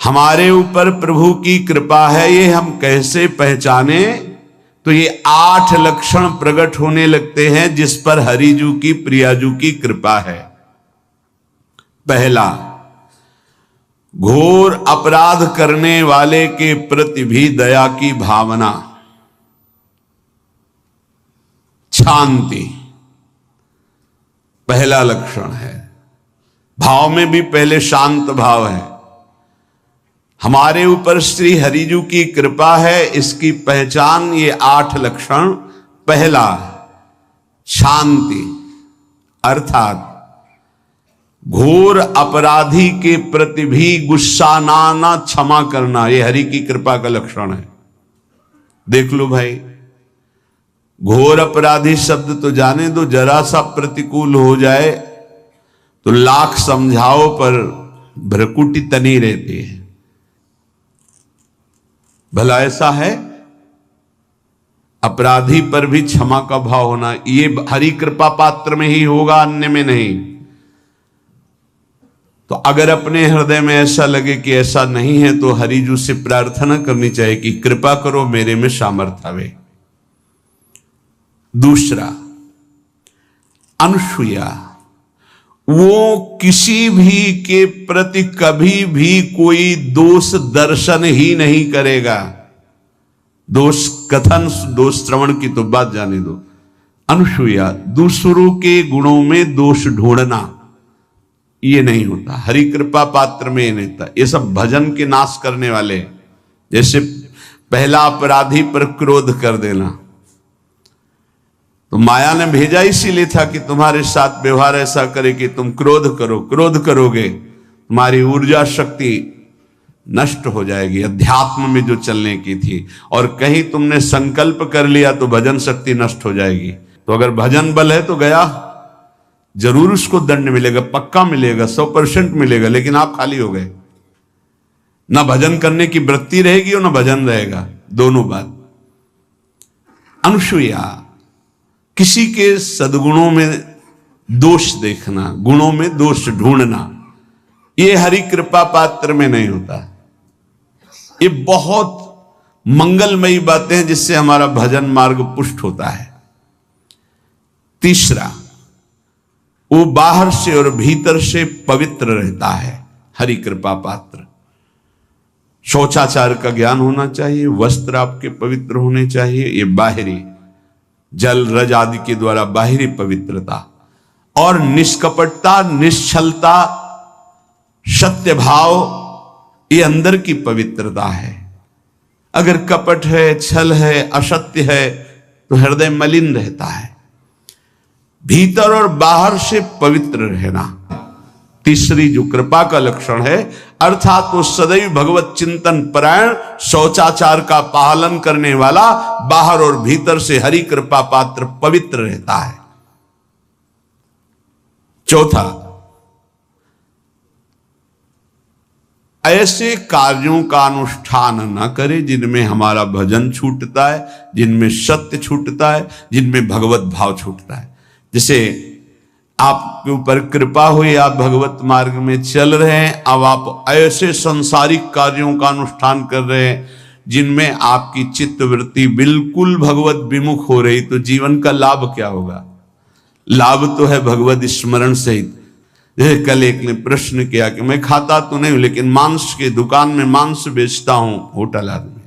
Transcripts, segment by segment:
हमारे ऊपर प्रभु की कृपा है ये हम कैसे पहचाने? तो ये 8 लक्षण प्रकट होने लगते हैं जिस पर हरिजू की प्रियाजू की कृपा है। पहला, घोर अपराध करने वाले के प्रति भी दया की भावना, शांति पहला लक्षण है। भाव में भी पहले शांत भाव है। हमारे ऊपर श्री हरिजू की कृपा है, इसकी पहचान ये 8 लक्षण। पहला, शांति, अर्थात घोर अपराधी के प्रति भी गुस्सा ना क्षमा करना, ये हरि की कृपा का लक्षण है। देख लो भाई, घोर अपराधी शब्द तो जाने दो, जरा सा प्रतिकूल हो जाए तो लाख समझाओ पर भ्रकुटी तनी रहती है। भला ऐसा है? अपराधी पर भी क्षमा का भाव होना, ये हरि कृपा पात्र में ही होगा, अन्य में नहीं। तो अगर अपने हृदय में ऐसा लगे कि ऐसा नहीं है तो हरिजू से प्रार्थना करनी चाहिए कि कृपा करो, मेरे में सामर्थ्य आवे। दूसरा, अनुसूया, वो किसी भी के प्रति कभी भी कोई दोष दर्शन ही नहीं करेगा। दोष कथन, दोष श्रवण की तो बात जाने दो। अनुसूया, दूसरों के गुणों में दोष ढूंढना ये नहीं होता। हरि कृपा पात्र में ये नहीं होता। ये सब भजन के नाश करने वाले, जैसे पहला अपराधी पर क्रोध कर देना, तो माया ने भेजा इसीलिए था कि तुम्हारे साथ व्यवहार ऐसा करे कि तुम क्रोध करो। क्रोध करोगे तुम्हारी ऊर्जा शक्ति नष्ट हो जाएगी, अध्यात्म में जो चलने की थी। और कहीं तुमने संकल्प कर लिया तो भजन शक्ति नष्ट हो जाएगी। तो अगर भजन बल है तो गया, जरूर उसको दंड मिलेगा, पक्का मिलेगा, 100% मिलेगा, लेकिन आप खाली हो गए। ना भजन करने की वृत्ति रहेगी और ना भजन रहेगा, दोनों बात। अनुसूया, किसी के सद्गुणों में दोष देखना, गुणों में दोष ढूंढना, ये हरि कृपा पात्र में नहीं होता। ये बहुत मंगलमयी बातें हैं जिससे हमारा भजन मार्ग पुष्ट होता है। तीसरा, वो बाहर से और भीतर से पवित्र रहता है, हरि कृपा पात्र। शौचाचार का ज्ञान होना चाहिए, वस्त्र आपके पवित्र होने चाहिए, ये बाहरी जल रज आदि के द्वारा बाहरी पवित्रता, और निष्कपटता, निश्चलता, सत्य भाव, ये अंदर की पवित्रता है। अगर कपट है, छल है, असत्य है तो हृदय मलिन रहता है। भीतर और बाहर से पवित्र रहना तीसरी जो कृपा का लक्षण है, अर्थात वो सदैव भगवत चिंतन परायण, शौचाचार का पालन करने वाला, बाहर और भीतर से हरि कृपा पात्र पवित्र रहता है। चौथा, ऐसे कार्यों का अनुष्ठान न करे जिनमें हमारा भजन छूटता है, जिनमें सत्य छूटता है, जिनमें भगवत भाव छूटता है। जैसे आपके ऊपर कृपा हुई, आप भगवत मार्ग में चल रहे हैं, अब आप ऐसे संसारिक कार्यों का अनुष्ठान कर रहे हैं जिनमें आपकी चित्तवृत्ति बिल्कुल भगवत विमुख हो रही, तो जीवन का लाभ क्या होगा? लाभ तो है भगवत स्मरण सहित। जैसे कल एक ने प्रश्न किया कि मैं खाता तो नहीं हूं लेकिन मांस की दुकान में मांस बेचता हूं, होटल आदमी,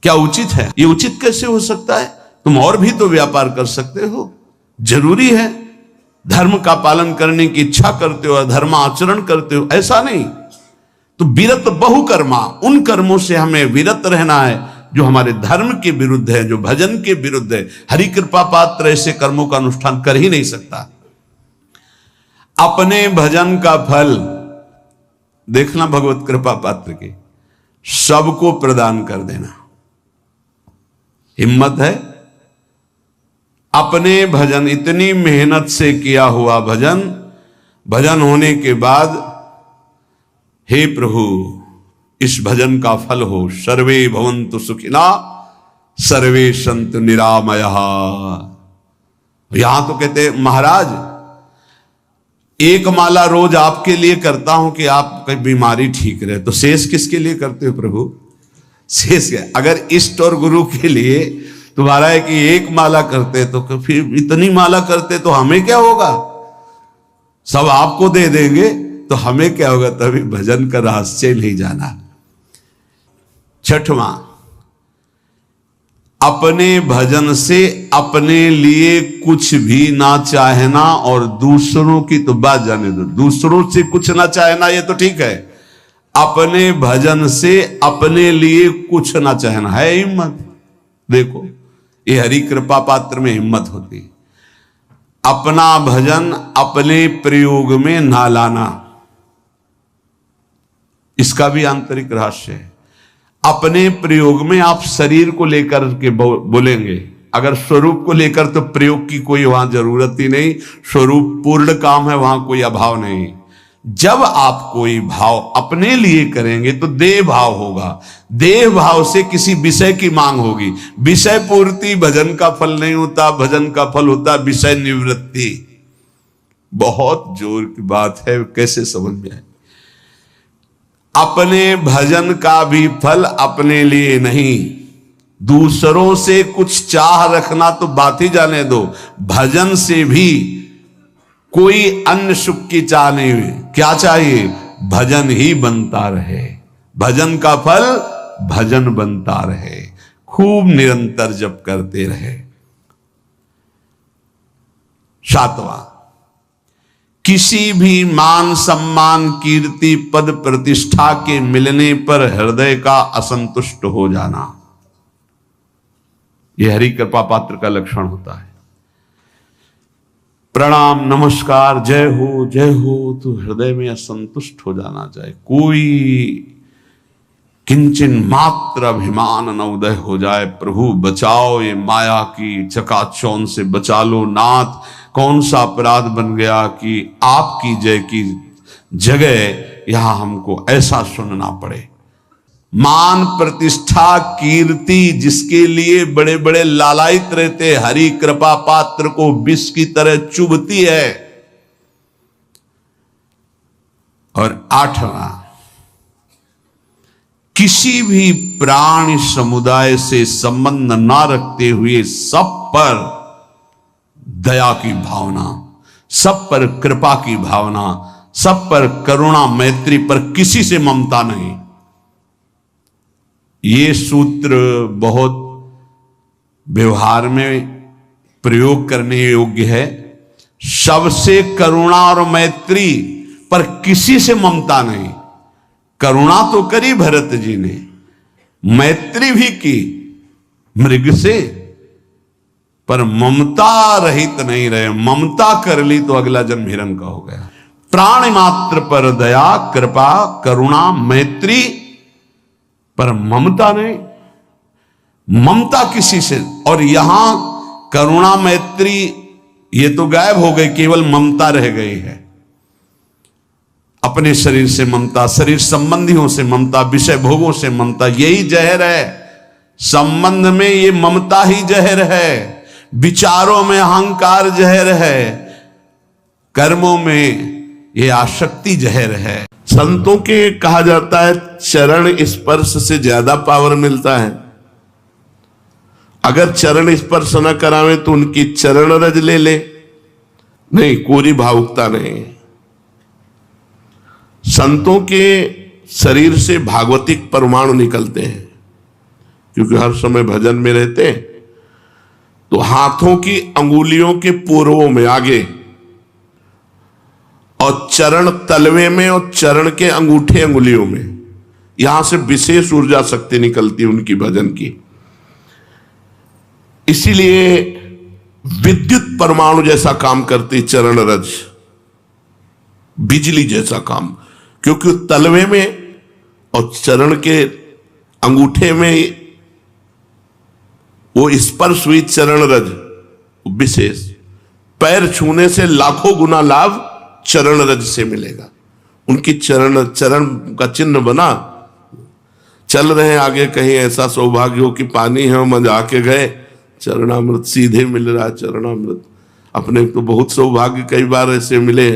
क्या उचित है? ये उचित कैसे हो सकता है? तुम और भी तो व्यापार कर सकते हो। जरूरी है धर्म का पालन करने की इच्छा करते हो, धर्म आचरण करते हो, ऐसा नहीं। तो विरत बहुकर्मा, उन कर्मों से हमें विरत रहना है जो हमारे धर्म के विरुद्ध है, जो भजन के विरुद्ध है। हरि कृपा पात्र ऐसे कर्मों का अनुष्ठान कर ही नहीं सकता। अपने भजन का फल देखना भगवत कृपा पात्र के, सबको प्रदान कर देना। हिम्मत है? अपने भजन, इतनी मेहनत से किया हुआ भजन, भजन होने के बाद हे प्रभु इस भजन का फल हो, सर्वे भवन्तु सुखिना सर्वे सन्तु निरामयः। यहां तो कहते महाराज एक माला रोज आपके लिए करता हूं कि आपकी बीमारी ठीक रहे, तो शेष किसके लिए करते हो प्रभु? शेष क्या? अगर इष्ट और गुरु के लिए तुम्हारा है कि एक माला करते तो फिर इतनी माला करते तो हमें क्या होगा? सब आपको दे देंगे तो हमें क्या होगा? तभी भजन का रहस्य नहीं जाना। छठवां, अपने भजन से अपने लिए कुछ भी ना चाहना और दूसरों की तो बात जाने दो, दूसरों से कुछ ना चाहना ये तो ठीक है, अपने भजन से अपने लिए कुछ ना चाहना है हिम्मत। देखो ये हरि कृपा पात्र में हिम्मत होती है। अपना भजन अपने प्रयोग में ना लाना, इसका भी आंतरिक रहस्य है। अपने प्रयोग में आप शरीर को लेकर के बोलेंगे, अगर स्वरूप को लेकर तो प्रयोग की कोई वहां जरूरत ही नहीं, स्वरूप पूर्ण काम है, वहां कोई अभाव नहीं। जब आप कोई भाव अपने लिए करेंगे तो देह भाव होगा, देह भाव से किसी विषय की मांग होगी। विषय पूर्ति भजन का फल नहीं होता, भजन का फल होता विषय निवृत्ति। बहुत जोर की बात है, कैसे समझ में आए? अपने भजन का भी फल अपने लिए नहीं, दूसरों से कुछ चाह रखना तो बात ही जाने दो, भजन से भी कोई अन्य सुख की चाह नहीं हुई। क्या चाहिए? भजन ही बनता रहे, भजन का फल भजन बनता रहे, खूब निरंतर जप करते रहे। सातवां, किसी भी मान सम्मान कीर्ति पद प्रतिष्ठा के मिलने पर हृदय का असंतुष्ट हो जाना, यह हरि कृपा पात्र का लक्षण होता है। प्रणाम नमस्कार जय हो तो हृदय में असंतुष्ट हो जाना चाहिए, कोई किंचन मात्र अभिमान न उदय हो जाए। प्रभु बचाओ, ये माया की चकाचौंध से बचा लो नाथ। कौन सा अपराध बन गया कि आपकी जय की जगह यहां हमको ऐसा सुनना पड़े। मान प्रतिष्ठा कीर्ति जिसके लिए बड़े बड़े लालायित रहते, हरि कृपा पात्र को विष की तरह चुभती है। और आठवां, किसी भी प्राणी समुदाय से संबंध ना रखते हुए सब पर दया की भावना, सब पर कृपा की भावना, सब पर करुणा मैत्री पर किसी से ममता नहीं। ये सूत्र बहुत व्यवहार में प्रयोग करने योग्य है। सबसे करुणा और मैत्री पर किसी से ममता नहीं। करुणा तो करी भरत जी ने, मैत्री भी की मृग से, पर ममता रहित नहीं रहे। ममता कर ली तो अगला जन्म हिरण का हो गया। प्राणी मात्र पर दया कृपा करुणा मैत्री पर ममता नहीं, ममता किसी से। और यहां करुणा मैत्री ये तो गायब हो गई, केवल ममता रह गई है। अपने शरीर से ममता, शरीर संबंधियों से ममता, विषय भोगों से ममता, यही जहर है। संबंध में ये ममता ही जहर है, विचारों में अहंकार जहर है, कर्मों में ये आसक्ति जहर है। संतों के कहा जाता है चरण स्पर्श से ज्यादा पावर मिलता है। अगर चरण स्पर्श न करावे तो उनकी चरण रज ले ले, नहीं कोरी भावुकता नहीं। संतों के शरीर से भागवतिक परमाणु निकलते हैं, क्योंकि हर समय भजन में रहते हैं। तो हाथों की अंगुलियों के पूर्वों में आगे, और चरण तलवे में, और चरण के अंगूठे अंगुलियों में, यहां से विशेष ऊर्जा शक्ति निकलती है उनकी भजन की। इसीलिए विद्युत परमाणु जैसा काम करती चरण रज, बिजली जैसा काम, क्योंकि तलवे में और चरण के अंगूठे में वो स्पर्श हुई चरण रज विशेष। पैर छूने से लाखों गुना लाभ चरण रज से मिलेगा। उनकी चरण का चिन्ह बना, चल रहे हैं आगे, कहीं ऐसा सौभाग्य हो कि पानी है मजा के गए, चरणामृत सीधे मिल रहा है। चरणामृत अपने तो बहुत सौभाग्य कई बार ऐसे मिले,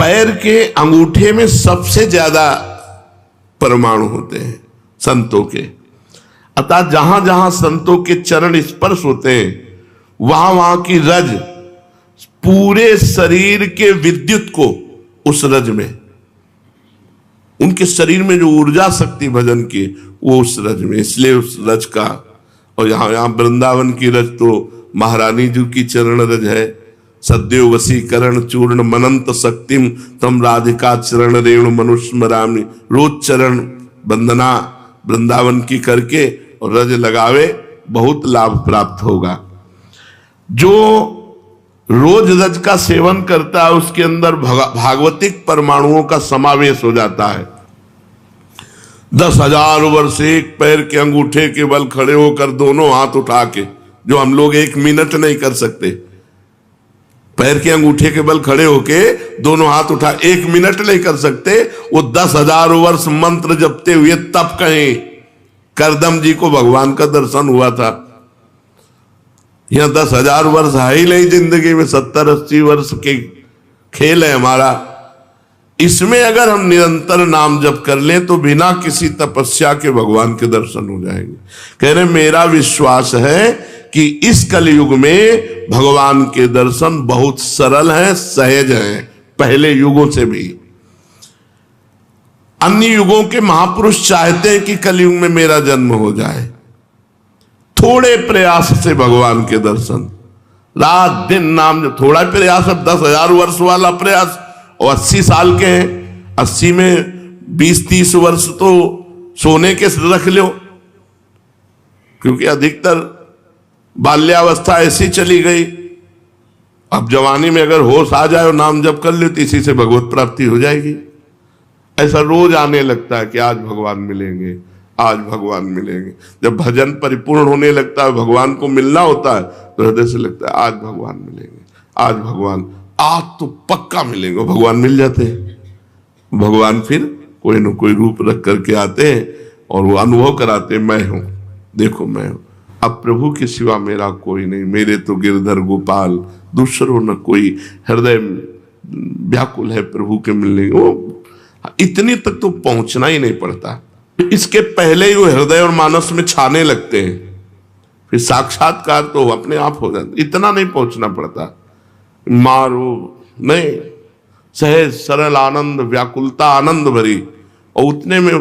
पैर के अंगूठे में सबसे ज्यादा परमाणु होते हैं संतों के। अतः जहां जहां संतों के चरण स्पर्श होते हैं वहां वहां की रज पूरे शरीर के विद्युत को उस रज में, उनके शरीर में जो ऊर्जा शक्ति भजन की वो उस रज में, इसलिए उस रज का। और यहां वृंदावन की रज तो महारानी जी की चरण रज है। सद्यो वसीकरण चूर्ण मनंत शक्तिम तम राधिका चरण रेणु मनुस्मरामि। रोज चरण वंदना वृंदावन की करके और रज लगावे, बहुत लाभ प्राप्त होगा। जो रोज रज का सेवन करता है उसके अंदर भागवतिक परमाणुओं का समावेश हो जाता है। 10,000 वर्ष एक पैर के अंगूठे के बल खड़े होकर दोनों हाथ उठा के, जो हम लोग 1 मिनट नहीं कर सकते, पैर के अंगूठे के बल खड़े होके दोनों हाथ उठा 1 मिनट नहीं कर सकते, वो 10,000 वर्ष मंत्र जपते हुए तब कहीं करदम जी को भगवान का दर्शन हुआ था। यहां 10,000 वर्ष है ही नहीं जिंदगी में, 70-80 वर्ष के खेल है हमारा। इसमें अगर हम निरंतर नाम जप कर लें तो बिना किसी तपस्या के भगवान के दर्शन हो जाएंगे। कह रहे मेरा विश्वास है कि इस कलयुग में भगवान के दर्शन बहुत सरल हैं, सहज हैं, पहले युगों से भी। अन्य युगों के महापुरुष चाहते हैं कि कलयुग में मेरा जन्म हो जाए, थोड़े प्रयास से भगवान के दर्शन, रात दिन नाम, थोड़ा प्रयास, अब 10,000 वर्ष वाला प्रयास, और 80 साल के हैं, 80 में 20-30 वर्ष तो सोने के रख लो, क्योंकि अधिकतर बाल्यावस्था ऐसी चली गई। अब जवानी में अगर होश आ जाए और नाम जप कर ले तो इसी से भगवत प्राप्ति हो जाएगी। ऐसा रोज आने लगता है कि आज भगवान मिलेंगे, आज भगवान मिलेंगे। जब भजन परिपूर्ण होने लगता है, भगवान को मिलना होता है, तो हृदय से लगता है आज भगवान मिलेंगे, आज भगवान, आज तो पक्का मिलेंगे। भगवान मिल जाते हैं। भगवान फिर कोई न कोई रूप रख करके आते हैं और वो अनुभव कराते हैं, मैं हूं, देखो मैं हूं, अब प्रभु के सिवा मेरा कोई नहीं, मेरे तो गिरधर गोपाल, दूसरों न कोई, हृदय व्याकुल है प्रभु के मिलने। वो इतनी तक तो पहुंचना ही नहीं पड़ता, इसके पहले ही वो हृदय और मानस में छाने लगते हैं, फिर साक्षात्कार तो अपने आप हो जाता। इतना नहीं पहुंचना पड़ता, मारो नहीं, सहज सरल आनंद, व्याकुलता आनंद भरी, और उतने में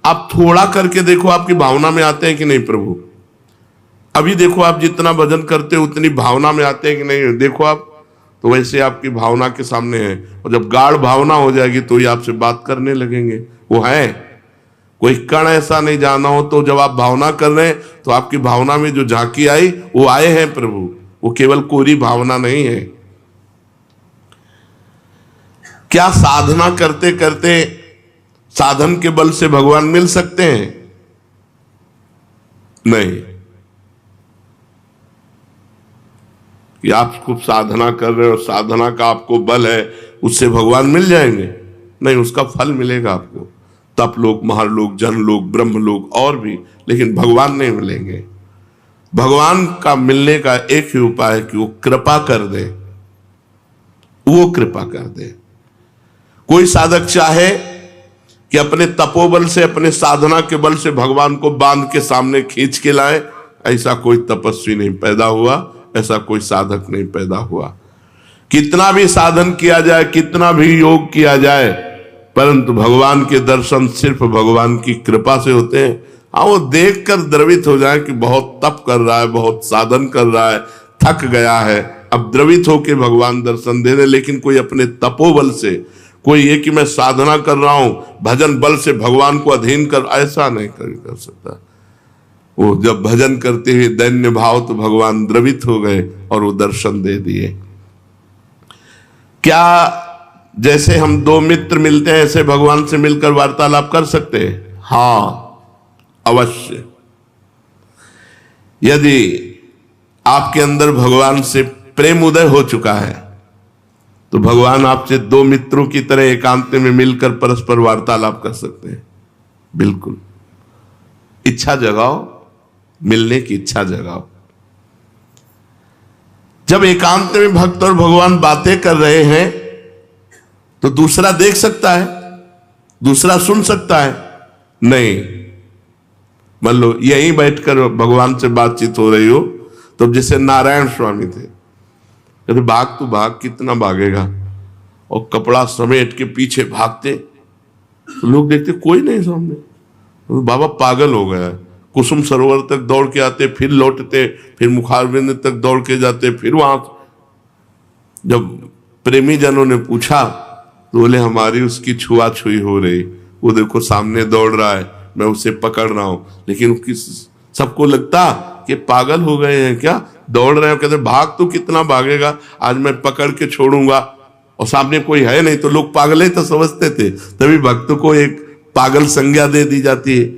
आप थोड़ा करके देखो आपकी भावना में आते हैं कि नहीं प्रभु। अभी देखो आप जितना भजन करते हो उतनी भावना में आते हैं कि नहीं, देखो आप तो वैसे आपकी भावना के सामने है। और जब गाढ़ भावना हो जाएगी तो ही आपसे बात करने लगेंगे। वो है, कोई कण ऐसा नहीं जाना हो तो जब आप भावना कर रहे हैं तो आपकी भावना में जो झांकी आई वो आए हैं प्रभु, वो केवल कोरी भावना नहीं है। क्या साधना करते करते साधन के बल से भगवान मिल सकते हैं? नहीं। कि आप खूब साधना कर रहे हो, साधना का आपको बल है, उससे भगवान मिल जाएंगे? नहीं, उसका फल मिलेगा आपको, तप लोक, महालोक, जनलोक, ब्रह्मलोक और भी, लेकिन भगवान नहीं मिलेंगे। भगवान का मिलने का एक ही उपाय है कि वो कृपा कर दे, वो कृपा कर दे। कोई साधक चाहे कि अपने तपोबल से, अपने साधना के बल से भगवान को बांध के सामने खींच के लाए, ऐसा कोई तपस्वी नहीं पैदा हुआ, ऐसा कोई साधक नहीं पैदा हुआ। कितना भी साधन किया जाए, कितना भी योग किया जाए, परंतु भगवान के दर्शन सिर्फ भगवान की कृपा से होते हैं। हाँ, वो देखकर द्रवित हो जाए कि बहुत तप कर रहा है, बहुत साधन कर रहा है, थक गया है, अब द्रवित होकर भगवान दर्शन दे दे। लेकिन कोई अपने तपोबल से, कोई ये कि मैं साधना कर रहा हूं, भजन बल से भगवान को अधीन कर, ऐसा नहीं कर सकता। वो जब भजन करते हुए दैन्य भाव, तो भगवान द्रवित हो गए और वो दर्शन दे दिए। क्या जैसे हम दो मित्र मिलते हैं ऐसे भगवान से मिलकर वार्तालाप कर सकते हैं? हाँ, अवश्य। यदि आपके अंदर भगवान से प्रेम उदय हो चुका है तो भगवान आपसे दो मित्रों की तरह एकांत में मिलकर परस्पर वार्तालाप कर सकते हैं। बिल्कुल, इच्छा जगाओ, मिलने की इच्छा जगाओ। जब एकांत में भक्त और भगवान बातें कर रहे हैं तो दूसरा देख सकता है, दूसरा सुन सकता है? नहीं। मान लो यहीं बैठकर भगवान से बातचीत हो रही हो, तो जैसे नारायण स्वामी थे, कहते भाग तू भाग, कितना भागेगा, और कपड़ा समेट के पीछे भागते, तो लोग देखते कोई नहीं सामने, तो बाबा पागल हो गया है। कुसुम सरोवर तक दौड़ के आते, फिर लौटते, फिर मुखारबिंद तक दौड़ के जाते, फिर वहां। जब प्रेमी जनों ने पूछा तो बोले हमारी उसकी छुआछुई हो रही, वो देखो सामने दौड़ रहा है, मैं उसे पकड़ रहा हूं। लेकिन सबको लगता कि पागल हो गए हैं क्या, दौड़ रहे हैं। कहते भाग तो कितना भागेगा, आज मैं पकड़ के छोड़ूंगा, और सामने कोई है नहीं। तो लोग पागल ही तो समझते थे, तभी भक्त को एक पागल संज्ञा दे दी जाती है।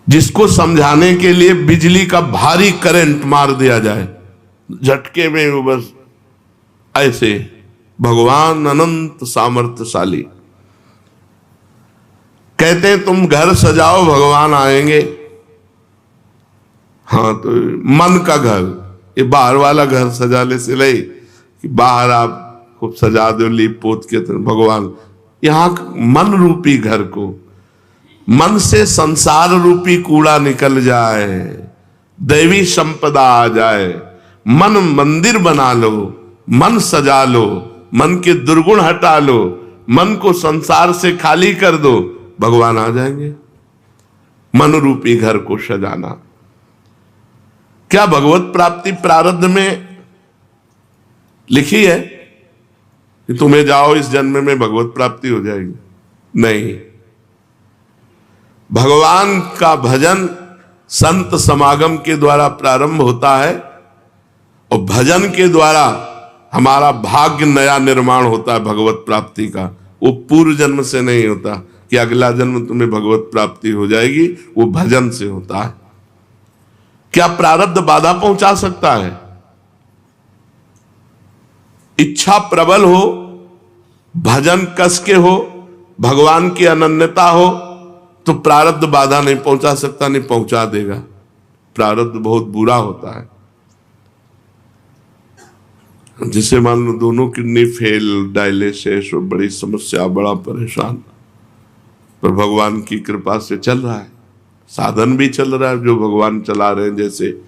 जिसको समझाने के लिए बिजली का भारी करंट मार दिया जाए, झटके में वो बस ऐसे। भगवान अनंत सामर्थ्यशाली। कहते हैं तुम घर सजाओ भगवान आएंगे। हाँ, तो मन का घर, ये बाहर वाला घर सजाने से नहीं कि बाहर आप खूब सजा दो लीप पोत के, तो भगवान यहां मन रूपी घर को, मन से संसार रूपी कूड़ा निकल जाए, दैवी संपदा आ जाए, मन मंदिर बना लो, मन सजा लो, मन के दुर्गुण हटा लो, मन को संसार से खाली कर दो, भगवान आ जाएंगे। मन रूपी घर को सजाना। क्या भगवत प्राप्ति प्रारब्ध में लिखी है कि तुम्हें जाओ इस जन्म में भगवत प्राप्ति हो जाएगी? नहीं। भगवान का भजन संत समागम के द्वारा प्रारंभ होता है, और भजन के द्वारा हमारा भाग्य नया निर्माण होता है भगवत प्राप्ति का। वो पूर्व जन्म से नहीं होता कि अगला जन्म तुम्हें भगवत प्राप्ति हो जाएगी, वो भजन से होता है। क्या प्रारब्ध बाधा पहुंचा सकता है? इच्छा प्रबल हो, भजन कस के हो, भगवान की अनन्यता हो, तो प्रारब्ध बाधा नहीं पहुंचा सकता, नहीं पहुंचा देगा। प्रारब्ध बहुत बुरा होता है। जिसे मान लो दोनों किडनी फेल, डायलिसिस, बड़ी समस्या, बड़ा परेशान, पर भगवान की कृपा से चल रहा है, साधन भी चल रहा है जो भगवान चला रहे हैं। जैसे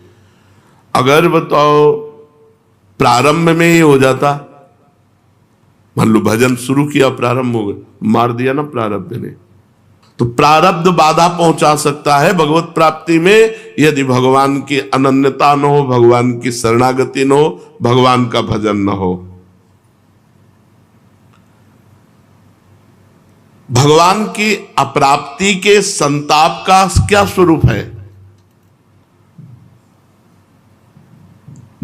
अगर बताओ प्रारंभ में ही हो जाता, मान लो भजन शुरू किया, प्रारंभ हो गया, मार दिया ना प्रारब्ध ने। तो प्रारब्ध बाधा पहुंचा सकता है भगवत प्राप्ति में, यदि भगवान की अनन्यता न हो, भगवान की शरणागति न हो, भगवान का भजन न हो। भगवान की अप्राप्ति के संताप का क्या स्वरूप है?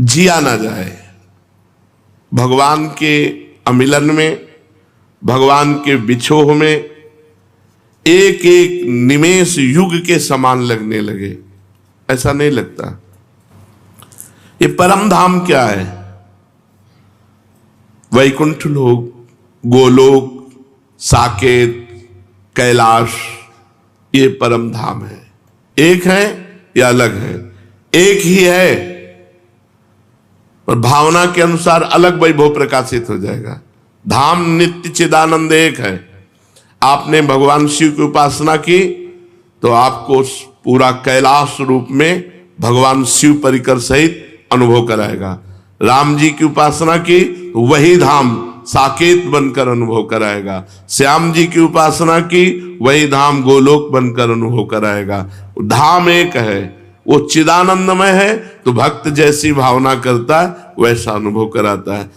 जिया ना जाए। भगवान के अमिलन में, भगवान के बिछोह में एक एक निमेष युग के समान लगने लगे। ऐसा नहीं लगता। ये परम धाम क्या है? वैकुंठ लोक, गोलोक, साकेत, कैलाश, ये परम धाम है। एक है या अलग है? एक ही है, और भावना के अनुसार अलग वैभव प्रकाशित हो जाएगा। धाम नित्य चिदानंद एक है। आपने भगवान शिव की उपासना की तो आपको पूरा कैलाश रूप में भगवान शिव परिकर सहित अनुभव कराएगा। राम जी की उपासना की तो वही धाम साकेत बनकर अनुभव कराएगा। श्याम जी की उपासना की वही धाम गोलोक बनकर अनुभव कराएगा। धाम एक है, वो चिदानंदमय है, तो भक्त जैसी भावना करता है वैसा अनुभव कराता है।